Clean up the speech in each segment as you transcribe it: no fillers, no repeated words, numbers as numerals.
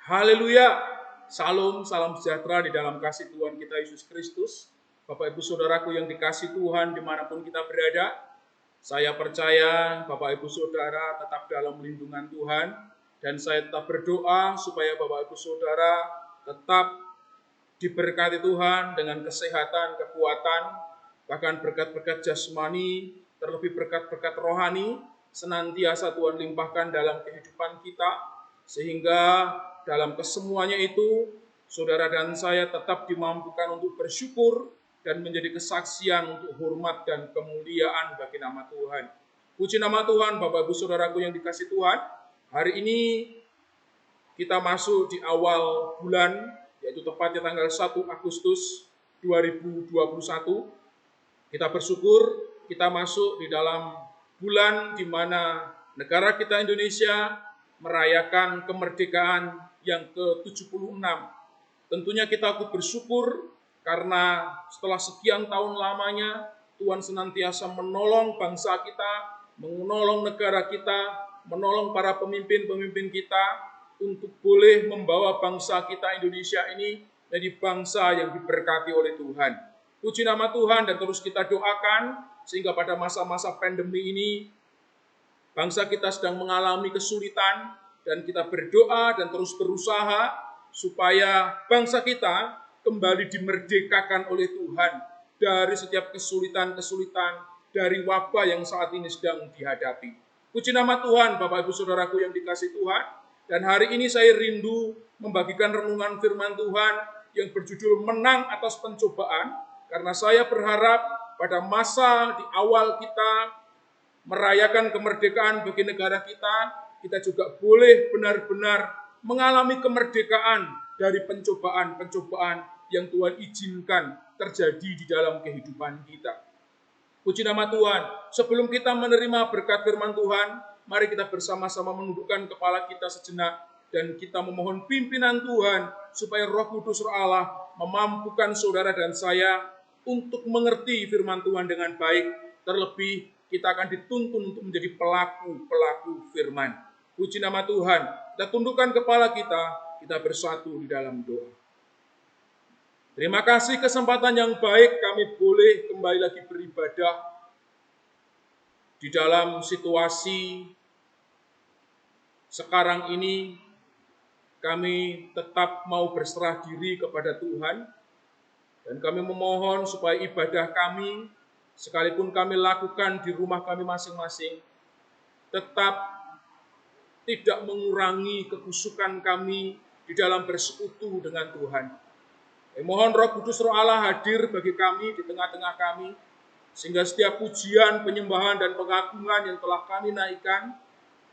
Haleluya. Salam sejahtera di dalam kasih Tuhan kita Yesus Kristus. Bapak Ibu Saudaraku yang dikasih Tuhan dimanapun kita berada. Saya percaya Bapak Ibu Saudara tetap dalam lindungan Tuhan. Dan saya tetap berdoa supaya Bapak Ibu Saudara tetap diberkati Tuhan dengan kesehatan, kekuatan, bahkan berkat-berkat jasmani, terlebih berkat-berkat rohani, senantiasa Tuhan limpahkan dalam kehidupan kita, sehingga dalam kesemuanya itu, saudara dan saya tetap dimampukan untuk bersyukur dan menjadi kesaksian untuk hormat dan kemuliaan bagi nama Tuhan. Puji nama Tuhan, Bapak Ibu Saudaraku yang dikasih Tuhan. Hari ini kita masuk di awal bulan, yaitu tepatnya tanggal 1 Agustus 2021. Kita bersyukur kita masuk di dalam bulan di mana negara kita Indonesia merayakan kemerdekaan yang ke-76. Tentunya kita ikut bersyukur karena setelah sekian tahun lamanya Tuhan senantiasa menolong bangsa kita, menolong negara kita, menolong para pemimpin-pemimpin kita untuk boleh membawa bangsa kita Indonesia ini menjadi bangsa yang diberkati oleh Tuhan. Puji nama Tuhan dan terus kita doakan sehingga pada masa-masa pandemi ini bangsa kita sedang mengalami kesulitan dan kita berdoa dan terus berusaha supaya bangsa kita kembali dimerdekakan oleh Tuhan dari setiap kesulitan-kesulitan dari wabah yang saat ini sedang dihadapi. Puji nama Tuhan, Bapak Ibu Saudaraku yang dikasih Tuhan. Dan hari ini saya rindu membagikan renungan firman Tuhan yang berjudul Menang Atas Pencobaan. Karena saya berharap pada masa di awal kita merayakan kemerdekaan bagi negara kita, kita juga boleh benar-benar mengalami kemerdekaan dari pencobaan-pencobaan yang Tuhan izinkan terjadi di dalam kehidupan kita. Puji nama Tuhan. Sebelum kita menerima berkat firman Tuhan, mari kita bersama-sama menundukkan kepala kita sejenak dan kita memohon pimpinan Tuhan supaya Roh Kudus Roh Allah memampukan saudara dan saya untuk mengerti firman Tuhan dengan baik. Terlebih kita akan dituntun untuk menjadi pelaku-pelaku firman. Puji nama Tuhan. Kita tundukkan kepala kita bersatu di dalam doa. Terima kasih kesempatan yang baik kami boleh kembali lagi beribadah di dalam situasi sekarang ini. Kami tetap mau berserah diri kepada Tuhan dan kami memohon supaya ibadah kami, sekalipun kami lakukan di rumah kami masing-masing, tetap tidak mengurangi kekusukan kami di dalam bersekutu dengan Tuhan. Mohon Roh Kudus Roh Allah hadir bagi kami di tengah-tengah kami, sehingga setiap pujian, penyembahan, dan pengagungan yang telah kami naikkan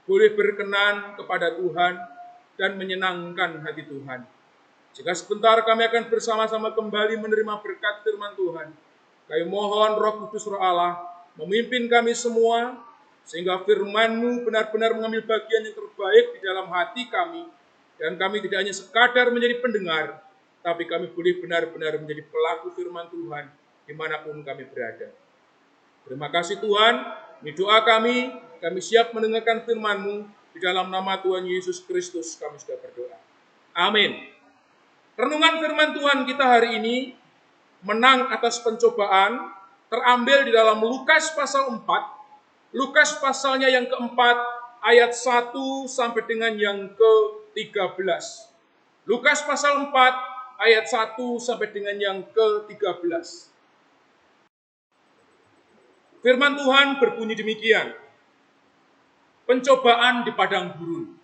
boleh berkenan kepada Tuhan dan menyenangkan hati Tuhan. Jika sebentar kami akan bersama-sama kembali menerima berkat firman Tuhan, kami mohon Roh Kudus Roh Allah memimpin kami semua, sehingga firman-Mu benar-benar mengambil bagian yang terbaik di dalam hati kami, dan kami tidak hanya sekadar menjadi pendengar, tapi kami boleh benar-benar menjadi pelaku firman Tuhan dimanapun kami berada. Terima kasih Tuhan, ini doa kami siap mendengarkan firman-Mu, di dalam nama Tuhan Yesus Kristus kami sudah berdoa. Amin. Renungan firman Tuhan kita hari ini, menang atas pencobaan, terambil di dalam Lukas pasal 4, Lukas pasalnya yang keempat, ayat 1 sampai dengan yang ke-13. Lukas pasal 4, ayat 1 sampai dengan yang ke-13. Firman Tuhan berbunyi demikian. Pencobaan di padang gurun.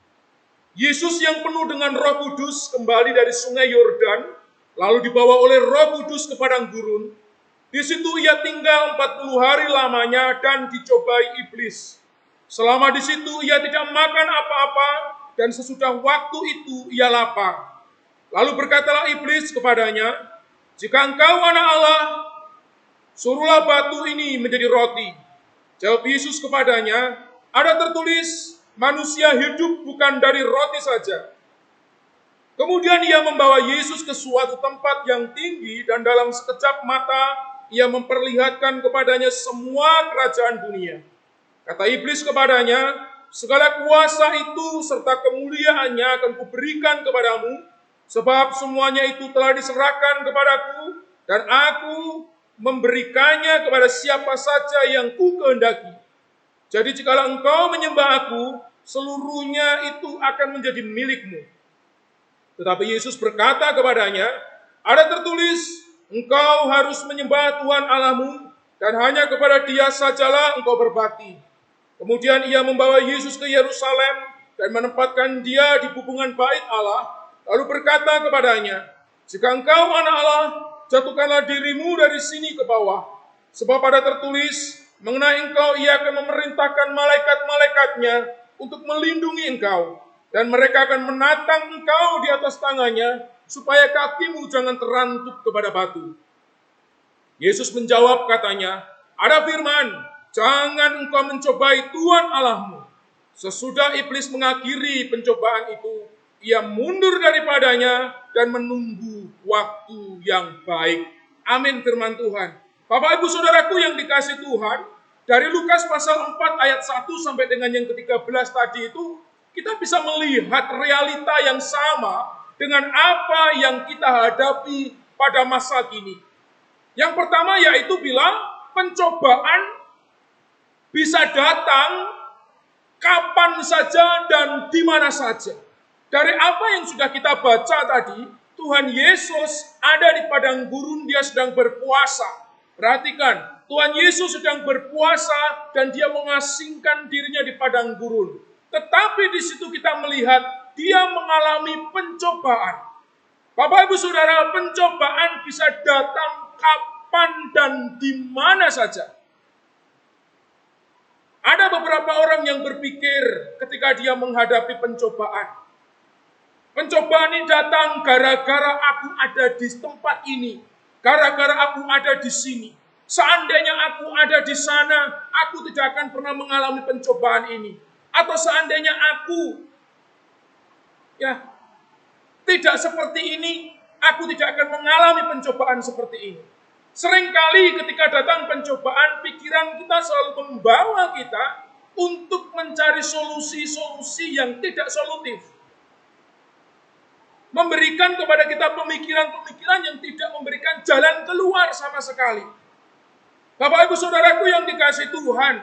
Yesus yang penuh dengan Roh Kudus kembali dari sungai Yordan, lalu dibawa oleh Roh Kudus ke padang gurun. Di situ ia tinggal 40 hari lamanya dan dicobai iblis. Selama di situ ia tidak makan apa-apa dan sesudah waktu itu ia lapar. Lalu berkatalah iblis kepadanya, "Jika engkau anak Allah, suruhlah batu ini menjadi roti." Jawab Yesus kepadanya, "Ada tertulis, manusia hidup bukan dari roti saja." Kemudian ia membawa Yesus ke suatu tempat yang tinggi dan dalam sekejap mata ia memperlihatkan kepadanya semua kerajaan dunia. Kata iblis kepadanya, segala kuasa itu serta kemuliaannya akan kuberikan kepadamu, sebab semuanya itu telah diserahkan kepadaku, dan aku memberikannya kepada siapa saja yang ku kehendaki. Jadi jikalau engkau menyembah aku, seluruhnya itu akan menjadi milikmu. Tetapi Yesus berkata kepadanya, ada tertulis, engkau harus menyembah Tuhan Allahmu, dan hanya kepada Dia sajalah engkau berbakti. Kemudian ia membawa Yesus ke Yerusalem dan menempatkan Dia di hubungan bait Allah, lalu berkata kepadanya, jika engkau anak Allah, jatuhkanlah dirimu dari sini ke bawah, sebab ada tertulis, mengenai engkau ia akan memerintahkan malaikat-malaikatnya untuk melindungi engkau, dan mereka akan menatang engkau di atas tangannya, supaya kakimu jangan terantuk kepada batu. Yesus menjawab katanya, ada firman, jangan engkau mencobai Tuhan Allahmu. Sesudah iblis mengakhiri pencobaan itu, ia mundur daripadanya dan menunggu waktu yang baik. Amin firman Tuhan. Bapak Ibu Saudaraku yang dikasihi Tuhan, dari Lukas pasal 4 ayat 1 sampai dengan yang ke-13 tadi itu, kita bisa melihat realita yang sama dengan apa yang kita hadapi pada masa kini. Yang pertama yaitu bilang pencobaan bisa datang kapan saja dan di mana saja. Dari apa yang sudah kita baca tadi, Tuhan Yesus ada di padang gurun, Dia sedang berpuasa. Perhatikan, Tuhan Yesus sedang berpuasa dan Dia mengasingkan dirinya di padang gurun. Tetapi di situ kita melihat Dia mengalami pencobaan. Bapak Ibu Saudara, pencobaan bisa datang kapan dan di mana saja. Ada beberapa orang yang berpikir ketika dia menghadapi pencobaan. Pencobaan ini datang gara-gara aku ada di tempat ini. Gara-gara aku ada di sini. Seandainya aku ada di sana, aku tidak akan pernah mengalami pencobaan ini. Atau seandainya aku tidak seperti ini, aku tidak akan mengalami pencobaan seperti ini. Seringkali ketika datang pencobaan, pikiran kita selalu membawa kita untuk mencari solusi-solusi yang tidak solutif. Memberikan kepada kita pemikiran-pemikiran yang tidak memberikan jalan keluar sama sekali. Bapak Ibu Saudaraku yang dikasihi Tuhan,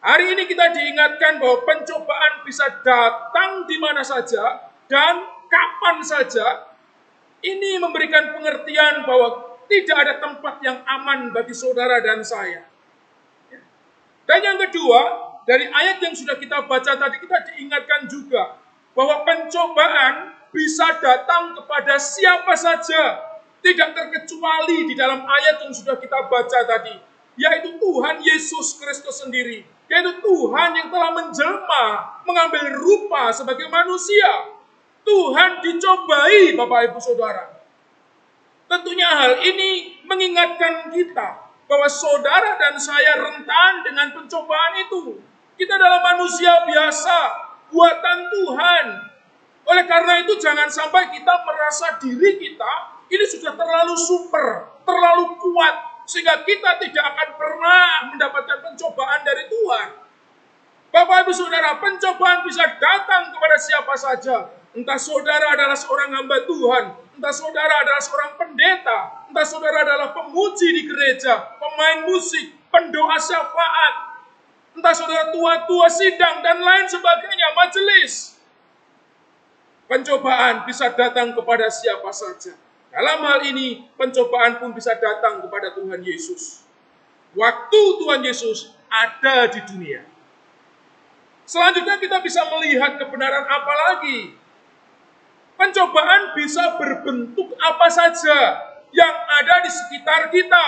hari ini kita diingatkan bahwa pencobaan bisa datang di mana saja dan kapan saja. Ini memberikan pengertian bahwa tidak ada tempat yang aman bagi saudara dan saya. Dan yang kedua, dari ayat yang sudah kita baca tadi, kita diingatkan juga bahwa pencobaan bisa datang kepada siapa saja. Tidak terkecuali di dalam ayat yang sudah kita baca tadi, yaitu Tuhan Yesus Kristus sendiri. Yaitu Tuhan yang telah menjelma, mengambil rupa sebagai manusia. Tuhan dicobai, Bapak Ibu Saudara. Tentunya hal ini mengingatkan kita bahwa saudara dan saya rentan dengan pencobaan itu. Kita adalah manusia biasa, buatan Tuhan. Oleh karena itu jangan sampai kita merasa diri kita ini sudah terlalu super, terlalu kuat, sehingga kita tidak akan pernah mendapatkan pencobaan dari Tuhan. Bapak Ibu Saudara, pencobaan bisa datang kepada siapa saja. Entah saudara adalah seorang hamba Tuhan, entah saudara adalah seorang pendeta, entah saudara adalah pemuji di gereja, pemain musik, pendoa syafaat, entah saudara tua-tua sidang dan lain sebagainya, majelis. Pencobaan bisa datang kepada siapa saja. Dalam hal ini, pencobaan pun bisa datang kepada Tuhan Yesus. Waktu Tuhan Yesus ada di dunia. Selanjutnya kita bisa melihat kebenaran apa lagi. Pencobaan bisa berbentuk apa saja yang ada di sekitar kita.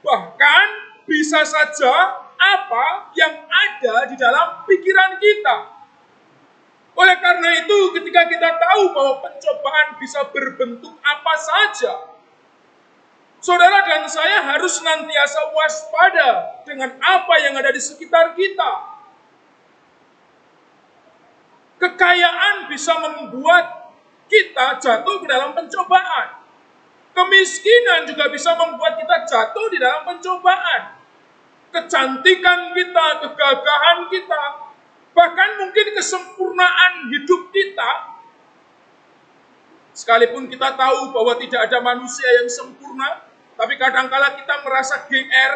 Bahkan bisa saja apa yang ada di dalam pikiran kita. Oleh karena itu, ketika kita tahu bahwa pencobaan bisa berbentuk apa saja, saudara dan saya harus senantiasa waspada dengan apa yang ada di sekitar kita. Kekayaan bisa membuat kita jatuh ke dalam pencobaan. Kemiskinan juga bisa membuat kita jatuh di dalam pencobaan. Kecantikan kita, kegagahan kita, Bahkan mungkin kesempurnaan hidup kita, sekalipun kita tahu bahwa tidak ada manusia yang sempurna, tapi kadangkala kita merasa GR,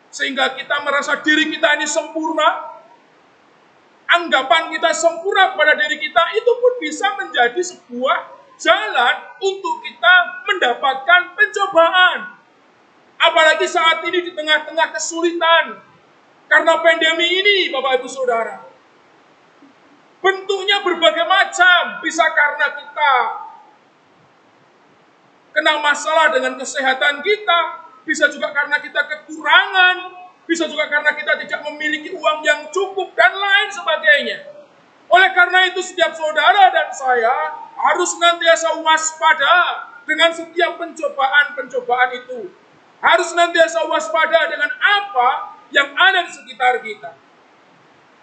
sehingga kita merasa diri kita ini sempurna. Anggapan kita sempurna kepada diri kita itu pun bisa menjadi sebuah jalan untuk kita mendapatkan pencobaan. Apalagi saat ini di tengah-tengah kesulitan karena pandemi ini, Bapak Ibu Saudara. Bentuknya berbagai macam, bisa karena kita kena masalah dengan kesehatan kita, bisa juga karena kita kekurangan, bisa juga karena kita tidak memiliki uang yang cukup, dan lain sebagainya. Oleh karena itu, setiap saudara dan saya harus senantiasa waspada dengan setiap pencobaan-pencobaan itu. Harus senantiasa waspada dengan apa yang ada di sekitar kita.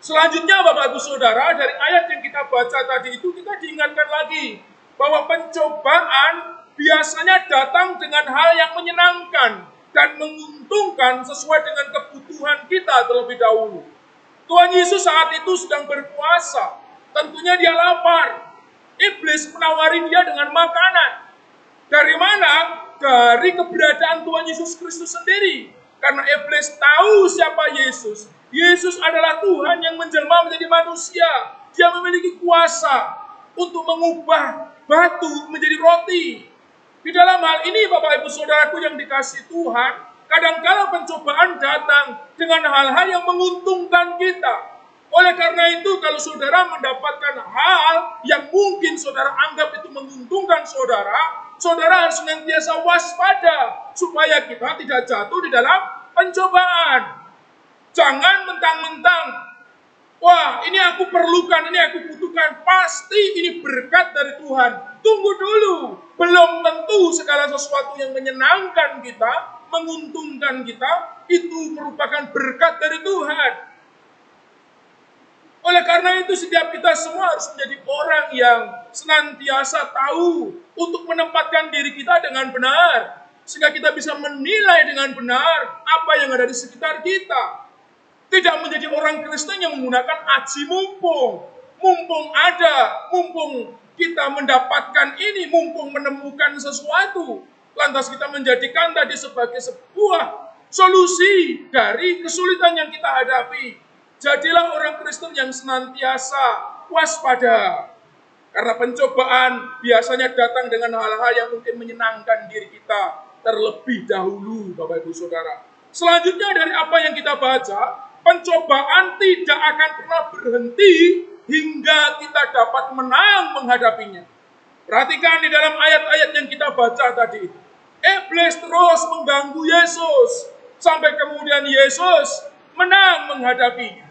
Selanjutnya, Bapak Ibu Saudara, dari ayat yang kita baca tadi itu, kita diingatkan lagi bahwa pencobaan biasanya datang dengan hal yang menyenangkan dan menguntungkan sesuai dengan kebutuhan kita terlebih dahulu. Tuhan Yesus saat itu sedang berpuasa. Tentunya dia lapar. Iblis menawari dia dengan makanan. Dari mana? Dari keberadaan Tuhan Yesus Kristus sendiri. Karena iblis tahu siapa Yesus. Yesus adalah Tuhan yang menjelma menjadi manusia. Dia memiliki kuasa untuk mengubah batu menjadi roti. Di dalam hal ini, Bapak Ibu Saudaraku yang dikasihi Tuhan, kadangkala pencobaan datang dengan hal-hal yang menguntungkan kita. Oleh karena itu, kalau saudara mendapatkan hal yang mungkin saudara anggap itu menguntungkan saudara, saudara harus senantiasa waspada supaya kita tidak jatuh di dalam pencobaan. Jangan mentang-mentang, wah, ini aku perlukan, ini aku butuhkan, pasti ini berkat dari Tuhan. Tunggu dulu, belum tentu segala sesuatu yang menyenangkan kita, menguntungkan kita, itu merupakan berkat dari Tuhan. Oleh karena itu, setiap kita semua harus menjadi orang yang senantiasa tahu untuk menempatkan diri kita dengan benar, sehingga kita bisa menilai dengan benar apa yang ada di sekitar kita. Tidak menjadi orang Kristen yang menggunakan aji mumpung. Mumpung ada, mumpung kita mendapatkan ini, mumpung menemukan sesuatu. Lantas kita menjadikan tadi sebagai sebuah solusi dari kesulitan yang kita hadapi. Jadilah orang Kristen yang senantiasa waspada. Karena pencobaan biasanya datang dengan hal-hal yang mungkin menyenangkan diri kita terlebih dahulu, Bapak Ibu Saudara. Selanjutnya dari apa yang kita baca, pencobaan tidak akan pernah berhenti hingga kita dapat menang menghadapinya. Perhatikan di dalam ayat-ayat yang kita baca tadi. Iblis terus mengganggu Yesus sampai kemudian Yesus menang menghadapinya.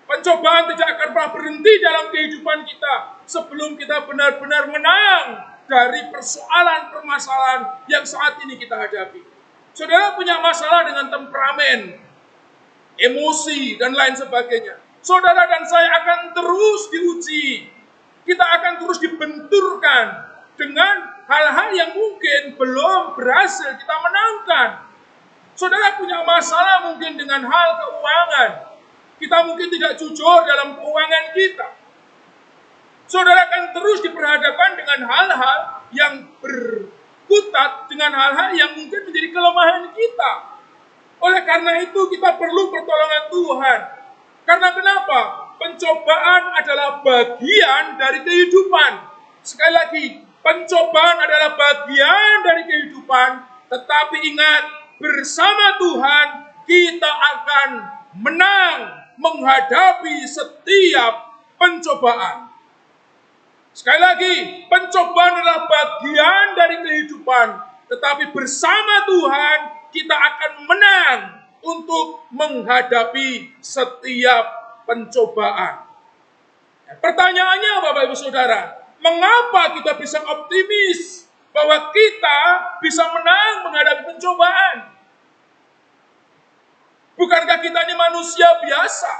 Pencobaan tidak akan pernah berhenti dalam kehidupan kita sebelum kita benar-benar menang dari persoalan-permasalahan yang saat ini kita hadapi. Saudara punya masalah dengan temperamen, emosi, dan lain sebagainya. Saudara dan saya akan terus diuji. Kita akan terus dibenturkan dengan hal-hal yang mungkin belum berhasil kita menangkan. Saudara punya masalah mungkin dengan hal keuangan. Kita mungkin tidak jujur dalam keuangan kita. Saudara akan terus diperhadapkan dengan hal-hal yang berkutat dengan hal-hal yang mungkin menjadi kelemahan kita. Oleh karena itu kita perlu pertolongan Tuhan. Karena kenapa? Pencobaan adalah bagian dari kehidupan. Sekali lagi, pencobaan adalah bagian dari kehidupan. Tetapi ingat, bersama Tuhan kita akan menang menghadapi setiap pencobaan. Sekali lagi, pencobaan adalah bagian dari kehidupan. Tetapi bersama Tuhan kita akan menang untuk menghadapi setiap pencobaan. Pertanyaannya, Bapak Ibu Saudara, mengapa kita bisa optimis bahwa kita bisa menang menghadapi pencobaan? Bukankah kita ini manusia biasa?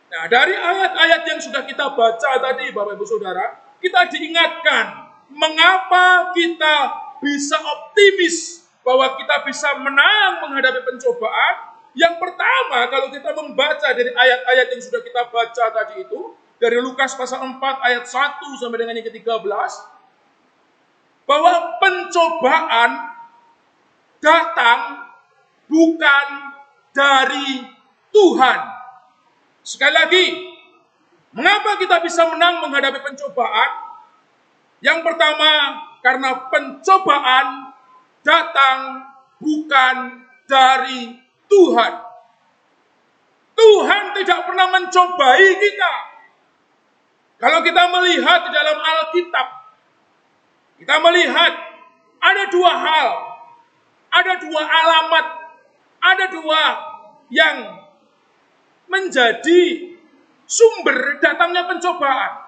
Nah, dari ayat-ayat yang sudah kita baca tadi, Bapak Ibu Saudara, kita diingatkan mengapa kita bisa optimis bahwa kita bisa menang menghadapi pencobaan. Yang pertama, kalau kita membaca dari ayat-ayat yang sudah kita baca tadi itu, dari Lukas pasal 4 ayat 1 sampai dengan yang ke-13, bahwa pencobaan datang bukan dari Tuhan. Sekali lagi, mengapa kita bisa menang menghadapi pencobaan? Yang pertama, karena pencobaan datang bukan dari Tuhan. Tuhan tidak pernah mencobai kita. Kalau kita melihat di dalam Alkitab, kita melihat ada dua hal, ada dua alamat, ada dua yang menjadi sumber datangnya pencobaan.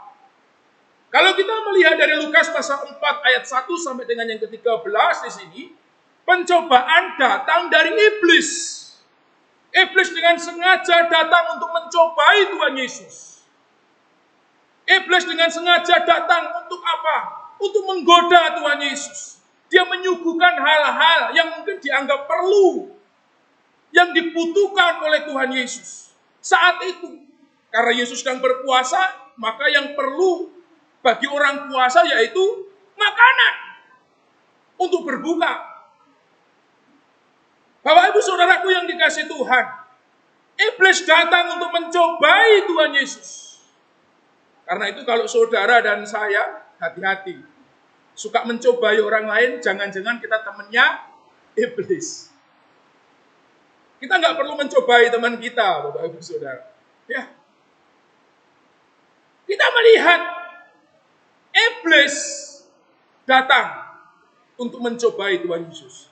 Kalau kita melihat dari Lukas pasal 4 ayat 1 sampai dengan yang ke-13 di sini, pencobaan datang dari iblis. Iblis dengan sengaja datang untuk mencobai Tuhan Yesus. Iblis dengan sengaja datang untuk apa? Untuk menggoda Tuhan Yesus. Dia menyuguhkan hal-hal yang mungkin dianggap perlu, yang dibutuhkan oleh Tuhan Yesus saat itu. Karena Yesus sedang berpuasa, maka yang perlu bagi orang puasa yaitu makanan untuk berbuka. Bapak Ibu Saudaraku yang dikasihi Tuhan, iblis datang untuk mencobai Tuhan Yesus. Karena itu kalau saudara dan saya hati-hati. Suka mencobai orang lain, jangan-jangan kita temannya iblis. Kita nggak perlu mencobai teman kita, Bapak Ibu Saudara. Ya. Kita melihat iblis datang untuk mencobai Tuhan Yesus.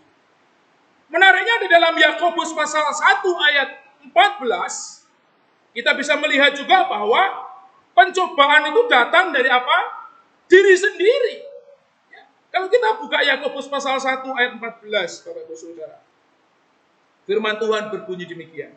Menariknya di dalam Yakobus pasal 1 ayat 14, kita bisa melihat juga bahwa pencobaan itu datang dari apa? Diri sendiri. Ya. Kalau kita buka Yakobus pasal 1 ayat 14, Bapak Ibu Saudara. Firman Tuhan berbunyi demikian.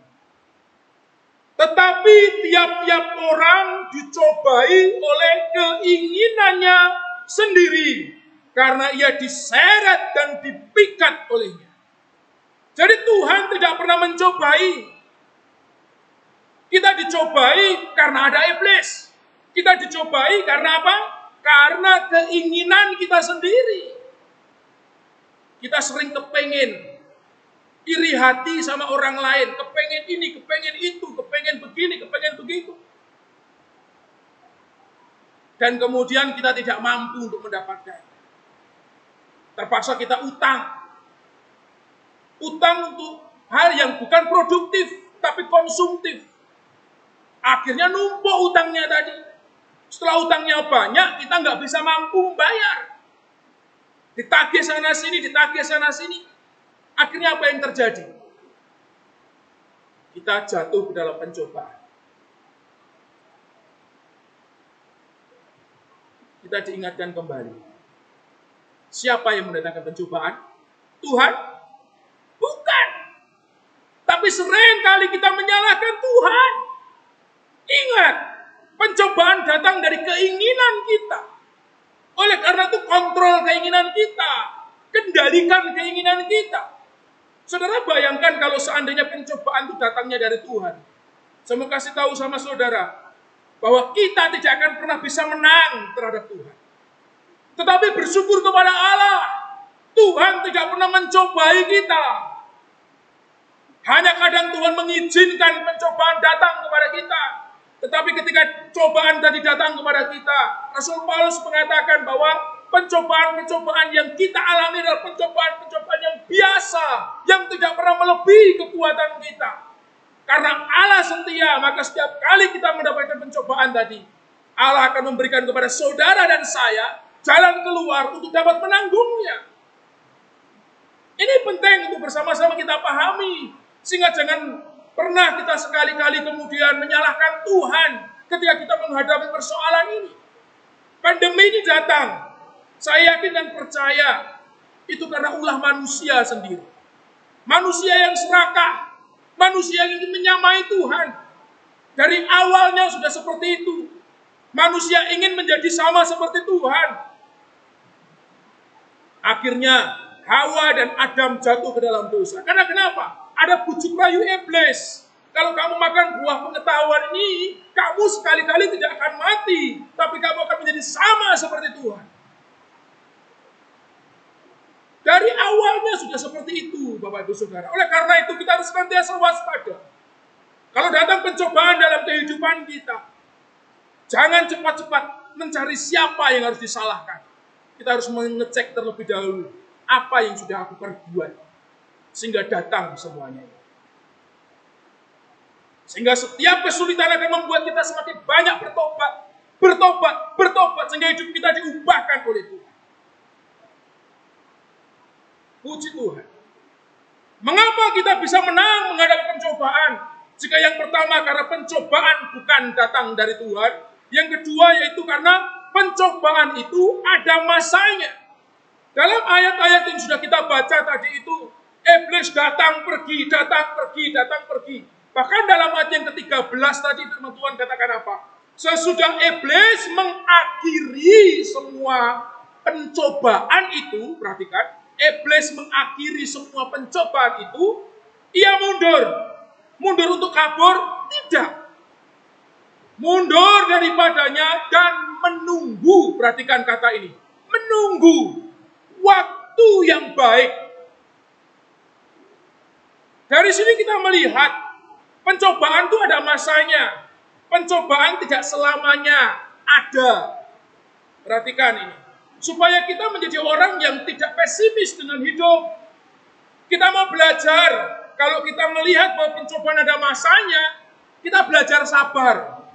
Tetapi tiap-tiap orang dicobai oleh keinginannya sendiri, karena ia diseret dan dipikat olehnya. Jadi Tuhan tidak pernah mencobai. Kita dicobai karena ada iblis. Kita dicobai karena apa? Karena keinginan kita sendiri. Kita sering kepengen iri hati sama orang lain. Kepengen ini, kepengen itu, kepengen begini, kepengen begitu. Dan kemudian kita tidak mampu untuk mendapatkan. Terpaksa kita utang. Utang untuk hal yang bukan produktif, tapi konsumtif. Akhirnya numpuk utangnya tadi. Setelah utangnya banyak, kita nggak bisa mampu membayar. Ditagih sana sini, ditagih sana sini. Akhirnya apa yang terjadi? Kita jatuh ke dalam pencobaan. Kita diingatkan kembali. Siapa yang mendatangkan pencobaan? Tuhan? Bukan. Tapi sering kali kita menyalahkan Tuhan. Ingat, pencobaan datang dari keinginan kita. Oleh karena itu kontrol keinginan kita. Kendalikan keinginan kita. Saudara bayangkan kalau seandainya pencobaan itu datangnya dari Tuhan. Saya mau kasih tahu sama saudara, bahwa kita tidak akan pernah bisa menang terhadap Tuhan. Tetapi bersyukur kepada Allah, Tuhan tidak pernah mencobai kita. Hanya kadang Tuhan mengizinkan pencobaan datang kepada kita. Tetapi ketika cobaan tadi datang kepada kita, Rasul Paulus mengatakan bahwa pencobaan-pencobaan yang kita alami adalah pencobaan-pencobaan yang biasa, yang tidak pernah melebihi kekuatan kita. Karena Allah setia, maka setiap kali kita mendapatkan pencobaan tadi, Allah akan memberikan kepada saudara dan saya jalan keluar untuk dapat menanggungnya. Ini penting untuk bersama-sama kita pahami, sehingga jangan pernah kita sekali-kali kemudian menyalahkan Tuhan ketika kita menghadapi persoalan ini. Pandemi ini datang, saya yakin dan percaya itu karena ulah manusia sendiri. Manusia yang serakah, manusia yang ingin menyamai Tuhan. Dari awalnya sudah seperti itu. Manusia ingin menjadi sama seperti Tuhan. Akhirnya Hawa dan Adam jatuh ke dalam dosa. Karena kenapa? ada bujuk rayu iblis. Kalau kamu makan buah pengetahuan ini, kamu sekali-kali tidak akan mati, tapi kamu akan menjadi sama seperti Tuhan. Dari awalnya sudah seperti itu, Bapak Ibu Saudara. Oleh karena itu kita harus senantiasa waspada. Kalau datang pencobaan dalam kehidupan kita, jangan cepat-cepat mencari siapa yang harus disalahkan. Kita harus mengecek terlebih dahulu apa yang sudah aku perbuat, sehingga datang semuanya. Sehingga setiap kesulitan akan membuat kita semakin banyak bertobat, sehingga hidup kita diubahkan oleh Tuhan. Puji Tuhan. Mengapa kita bisa menang menghadapi pencobaan? Jika yang pertama karena pencobaan bukan datang dari Tuhan. Yang kedua yaitu karena pencobaan itu ada masanya. Dalam ayat-ayat yang sudah kita baca tadi itu, iblis datang pergi. Bahkan dalam ayat yang ke-13 tadi firman Tuhan katakan apa? Sesudah iblis mengakhiri semua pencobaan itu, perhatikan, iblis mengakhiri semua pencobaan itu, ia mundur. Mundur untuk kabur? Tidak. Mundur daripadanya dan menunggu, perhatikan kata ini, menunggu waktu yang baik. Dari sini kita melihat pencobaan itu ada masanya. Pencobaan tidak selamanya ada. Perhatikan ini. Supaya kita menjadi orang yang tidak pesimis dengan hidup. Kita mau belajar. Kalau kita melihat bahwa pencobaan ada masanya, kita belajar sabar.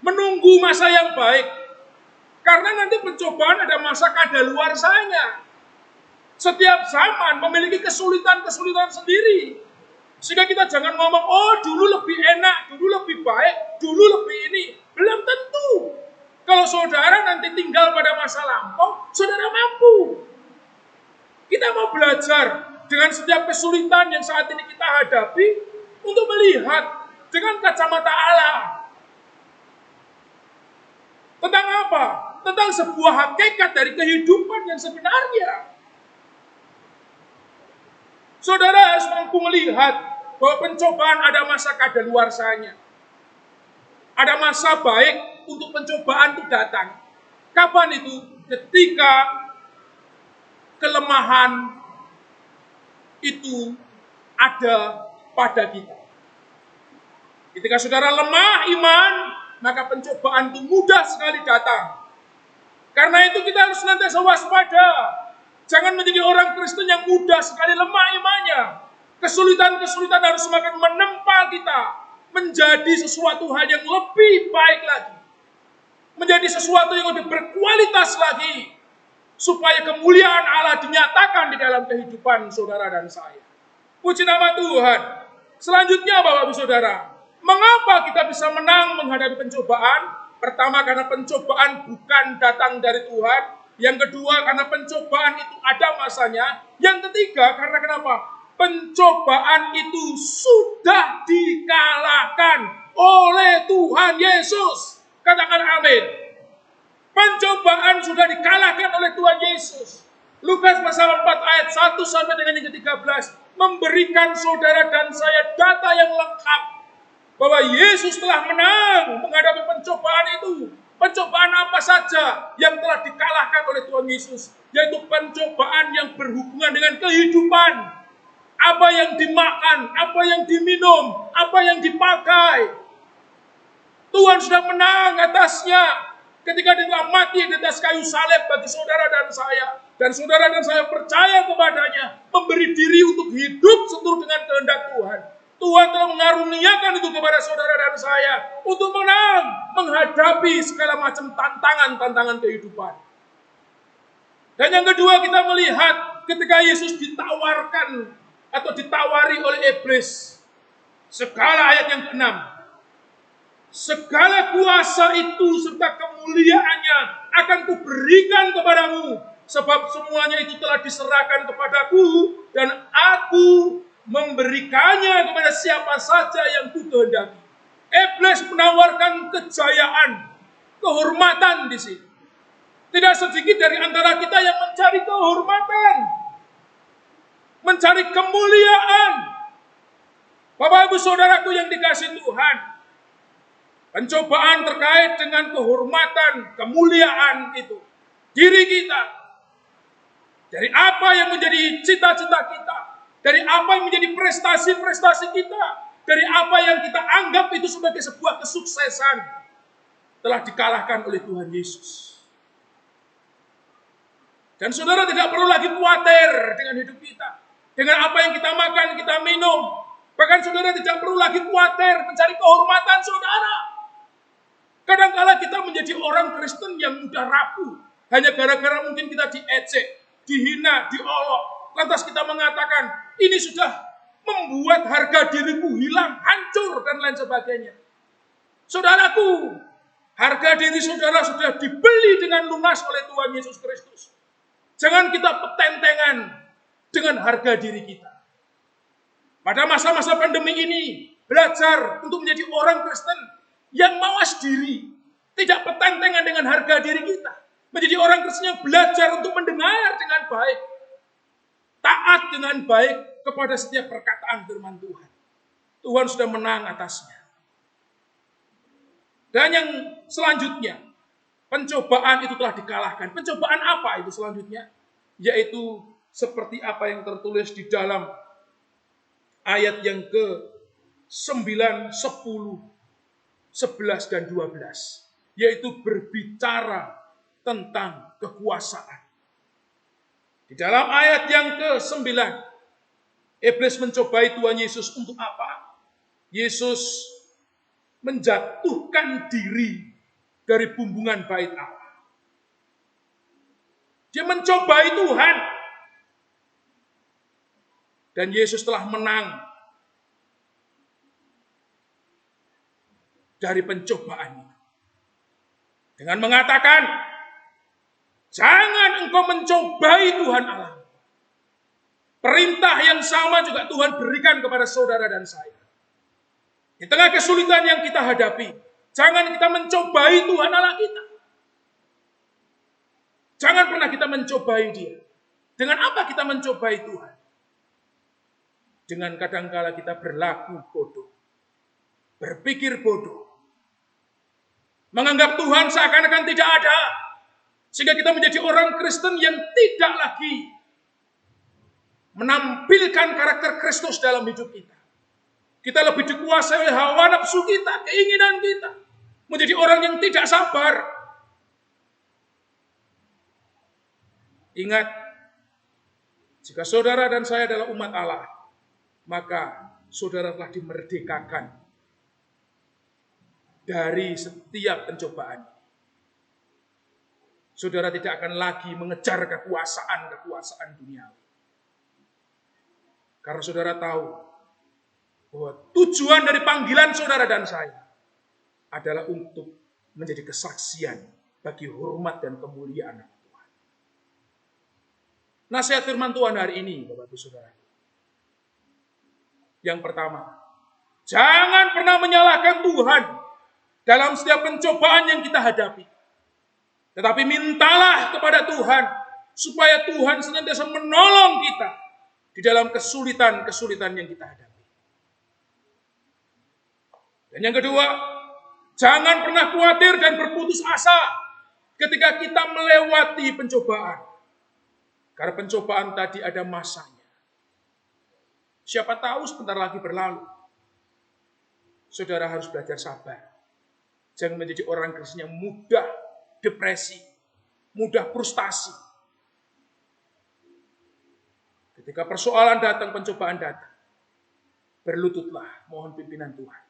Menunggu masa yang baik. Karena nanti pencobaan ada masa kadaluarsanya. Setiap zaman memiliki kesulitan-kesulitan sendiri. Sehingga kita jangan ngomong, oh dulu lebih enak, dulu lebih baik, dulu lebih ini. Belum tentu. Kalau saudara nanti tinggal pada masa lampau, saudara mampu. Kita mau belajar dengan setiap kesulitan yang saat ini kita hadapi untuk melihat dengan kacamata Allah. Tentang apa? Tentang sebuah hakikat dari kehidupan yang sebenarnya. Saudara harus mampu melihat bahwa pencobaan ada masa kadaluarsanya. Ada masa baik untuk pencobaan itu datang. Kapan itu? Ketika kelemahan itu ada pada kita. Ketika saudara lemah iman, maka pencobaan itu mudah sekali datang. Karena itu kita harus senantiasa waspada. Jangan menjadi orang Kristen yang mudah sekali lemah imannya. Kesulitan-kesulitan harus semakin menempa kita. Menjadi sesuatu hal yang lebih baik lagi. Menjadi sesuatu yang lebih berkualitas lagi. Supaya kemuliaan Allah dinyatakan di dalam kehidupan saudara dan saya. Puji nama Tuhan. Selanjutnya Bapak Ibu Saudara. Mengapa kita bisa menang menghadapi pencobaan? Pertama karena pencobaan bukan datang dari Tuhan. Yang kedua karena pencobaan itu ada masanya. Yang ketiga karena kenapa? Pencobaan itu sudah dikalahkan oleh Tuhan Yesus. Katakan amin. Pencobaan sudah dikalahkan oleh Tuhan Yesus. Lukas pasal 4 ayat 1 sampai dengan yang ke-13 memberikan saudara dan saya data yang lengkap bahwa Yesus telah menang menghadapi pencobaan itu. Pencobaan apa saja yang telah dikalahkan oleh Tuhan Yesus, yaitu pencobaan yang berhubungan dengan kehidupan. Apa yang dimakan, apa yang diminum, apa yang dipakai. Tuhan sudah menang atasnya. Ketika dia telah mati di atas kayu salib bagi saudara dan saya. Dan saudara dan saya percaya kepadanya. Memberi diri untuk hidup seturut dengan kehendak Tuhan. Tuhan telah mengaruniakan itu kepada saudara dan saya. Untuk menang. Menghadapi segala macam tantangan-tantangan kehidupan. Dan yang kedua kita melihat ketika Yesus ditawarkan atau ditawari oleh iblis. Segala ayat yang ke-6. Segala kuasa itu serta kemuliaannya akan kuberikan kepadamu. Sebab semuanya itu telah diserahkan kepadaku. Dan aku memberikannya kepada siapa saja yang kukehendaki. Iblis menawarkan kejayaan, kehormatan di sini. Tidak sedikit dari antara kita yang mencari kehormatan. Mencari kemuliaan. Bapak Ibu Saudaraku yang dikasihi Tuhan, pencobaan terkait dengan kehormatan, kemuliaan itu, diri kita, dari apa yang menjadi cita-cita kita, dari apa yang menjadi prestasi-prestasi kita, dari apa yang kita anggap itu sebagai sebuah kesuksesan, telah dikalahkan oleh Tuhan Yesus. Dan saudara tidak perlu lagi khawatir dengan hidup kita, dengan apa yang kita makan, kita minum. Bahkan saudara tidak perlu lagi khawatir mencari kehormatan saudara. Kadang-kala kita menjadi orang Kristen yang mudah rapuh, hanya gara-gara mungkin kita diejek, dihina, diolok. Lantas kita mengatakan, ini sudah membuat harga diriku hilang, hancur, dan lain sebagainya. Saudaraku, harga diri saudara sudah dibeli dengan lunas oleh Tuhan Yesus Kristus. Jangan kita petentengan dengan harga diri kita. Pada masa-masa pandemi ini, belajar untuk menjadi orang Kristen yang mawas diri, tidak petentengan dengan harga diri kita. Menjadi orang Kristen yang belajar untuk mendengar dengan baik, taat dengan baik kepada setiap perkataan firman Tuhan. Tuhan sudah menang atasnya. Dan yang selanjutnya, pencobaan itu telah dikalahkan. Pencobaan apa itu selanjutnya? Yaitu seperti apa yang tertulis di dalam ayat yang ke-9, 10, 11, dan 12. Yaitu berbicara tentang kekuasaan. Di dalam ayat yang ke-9, iblis mencobai Tuhan Yesus untuk apa? Yesus menjatuhkan diri dari bumbungan bait Allah. Dia mencobai Tuhan. Dan Yesus telah menang dari pencobaan itu. Dengan mengatakan, jangan engkau mencobai Tuhan Allah. Perintah yang sama juga Tuhan berikan kepada saudara dan saya. Di tengah kesulitan yang kita hadapi, jangan kita mencobai Tuhan Allah kita. Jangan pernah kita mencobai Dia. Dengan apa kita mencobai Tuhan? Dengan kadangkala kita berlaku bodoh, berpikir bodoh, menganggap Tuhan seakan-akan tidak ada, sehingga kita menjadi orang Kristen yang tidak lagi menampilkan karakter Kristus dalam hidup kita. Kita lebih dikuasai oleh hawa nafsu kita, keinginan kita. Menjadi orang yang tidak sabar. Ingat, jika saudara dan saya adalah umat Allah, maka saudara telah dimerdekakan dari setiap pencobaan. Saudara tidak akan lagi mengejar kekuasaan duniawi. Karena saudara tahu bahwa tujuan dari panggilan saudara dan saya adalah untuk menjadi kesaksian bagi hormat dan kemuliaan Tuhan. Nasihat firman Tuhan hari ini, Bapak Ibu Saudara. Yang pertama, jangan pernah menyalahkan Tuhan dalam setiap pencobaan yang kita hadapi. Tetapi mintalah kepada Tuhan supaya Tuhan senantiasa menolong kita di dalam kesulitan-kesulitan yang kita hadapi. Dan yang kedua, jangan pernah khawatir dan berputus asa ketika kita melewati pencobaan. Karena pencobaan tadi ada masanya. Siapa tahu sebentar lagi berlalu. Saudara harus belajar sabar. Jangan menjadi orang Kristen yang mudah depresi, mudah frustasi. Ketika persoalan datang, pencobaan datang, berlututlah, mohon pimpinan Tuhan.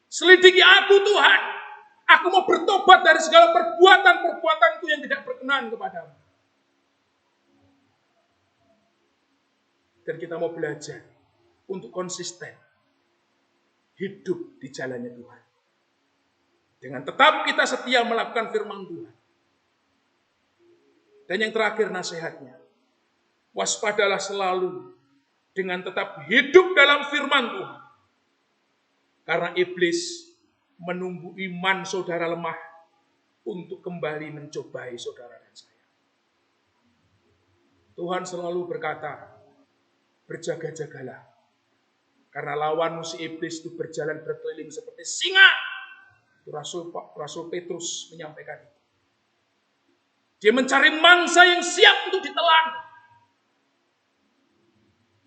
Selidiki aku Tuhan, aku mau bertobat dari segala perbuatan-perbuatanku yang tidak berkenan kepadamu. Dan kita mau belajar untuk konsisten hidup di jalannya Tuhan. Dengan tetap kita setia melakukan firman Tuhan. Dan yang terakhir nasihatnya, waspadalah selalu dengan tetap hidup dalam firman Tuhan. Karena iblis menunggu iman saudara lemah untuk kembali mencobai saudara dan saya. Tuhan selalu berkata, berjaga-jagalah. Karena lawanmu si iblis itu berjalan berkeliling seperti singa. Itu Rasul Petrus menyampaikan itu. Dia mencari mangsa yang siap untuk ditelan.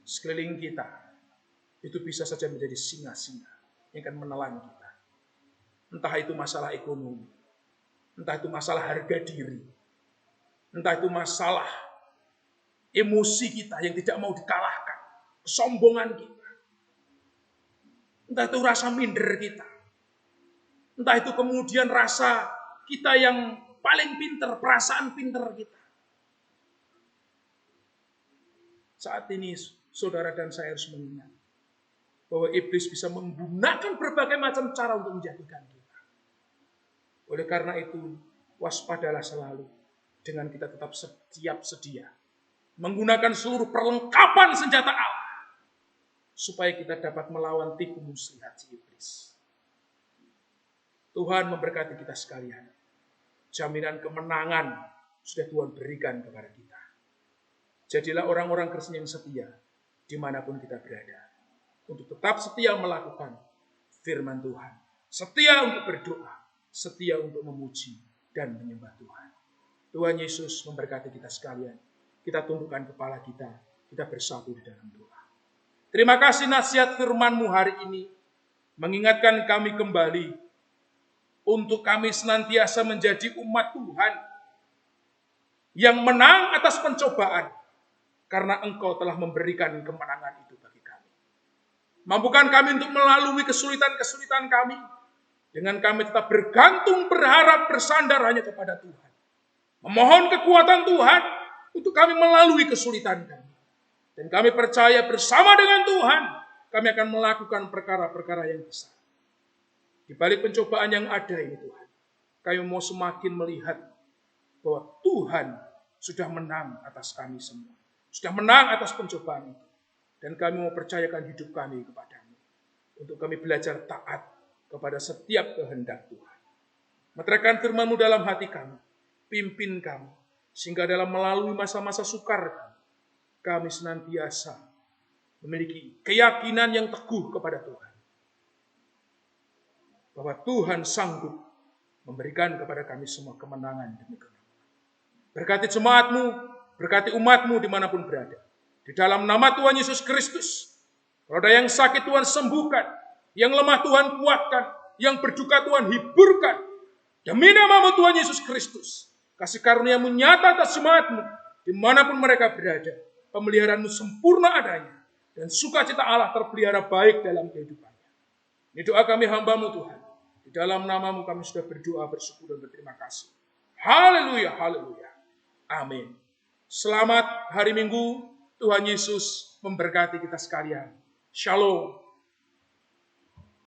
Sekeliling kita itu bisa saja menjadi singa-singa yang akan menelan kita. Entah itu masalah ekonomi, entah itu masalah harga diri, entah itu masalah emosi kita yang tidak mau dikalahkan, kesombongan kita. Entah itu rasa minder kita. Entah itu kemudian rasa kita yang paling pinter, perasaan pinter kita. Saat ini saudara dan saya harus mengingat bahwa iblis bisa menggunakan berbagai macam cara untuk menjatuhkan kita. Oleh karena itu, waspadalah selalu dengan kita tetap siap sedia. Menggunakan seluruh perlengkapan senjata Allah. Supaya kita dapat melawan tipu muslihat si iblis. Tuhan memberkati kita sekalian. Jaminan kemenangan sudah Tuhan berikan kepada kita. Jadilah orang-orang Kristen yang setia dimanapun kita berada. Untuk tetap setia melakukan firman Tuhan. Setia untuk berdoa. Setia untuk memuji dan menyembah Tuhan. Tuhan Yesus memberkati kita sekalian. Kita tundukkan kepala kita. Kita bersatu di dalam doa. Terima kasih nasihat firman-Mu hari ini. Mengingatkan kami kembali. Untuk kami senantiasa menjadi umat Tuhan. Yang menang atas pencobaan. Karena Engkau telah memberikan kemenangan itu bagi kami. Mampukan kami untuk melalui kesulitan-kesulitan kami. Dengan kami tetap bergantung, berharap, bersandar hanya kepada Tuhan. Memohon kekuatan Tuhan untuk kami melalui kesulitan kami. Dan kami percaya bersama dengan Tuhan, kami akan melakukan perkara-perkara yang besar. Di balik pencobaan yang ada ini Tuhan, kami mau semakin melihat bahwa Tuhan sudah menang atas kami semua. Sudah menang atas pencobaan itu. Dan kami mau percayakan hidup kami kepada-Mu. Untuk kami belajar taat kepada setiap kehendak Tuhan. Meteraikan firman-Mu dalam hati kami. Pimpin kami. Sehingga dalam melalui masa-masa sukar kami senantiasa memiliki keyakinan yang teguh kepada Tuhan. Bahwa Tuhan sanggup memberikan kepada kami semua kemenangan demi kemenangan. Berkati jemaat-Mu, berkati umat-Mu dimanapun berada. Di dalam nama Tuhan Yesus Kristus. Kalau ada yang sakit Tuhan sembuhkan. Yang lemah Tuhan kuatkan. Yang berduka Tuhan hiburkan. Demi nama-Mu Tuhan Yesus Kristus. Kasih karunia-Mu nyata atas jemaat-Mu. Dimanapun mereka berada. Pemeliharaan-Mu sempurna adanya. Dan sukacita Allah terpelihara baik dalam kehidupannya. Ini doa kami hamba-Mu Tuhan. Di dalam nama-Mu kami sudah berdoa, bersyukur dan berterima kasih. Haleluya, haleluya. Amin. Selamat hari Minggu. Tuhan Yesus memberkati kita sekalian. Shalom.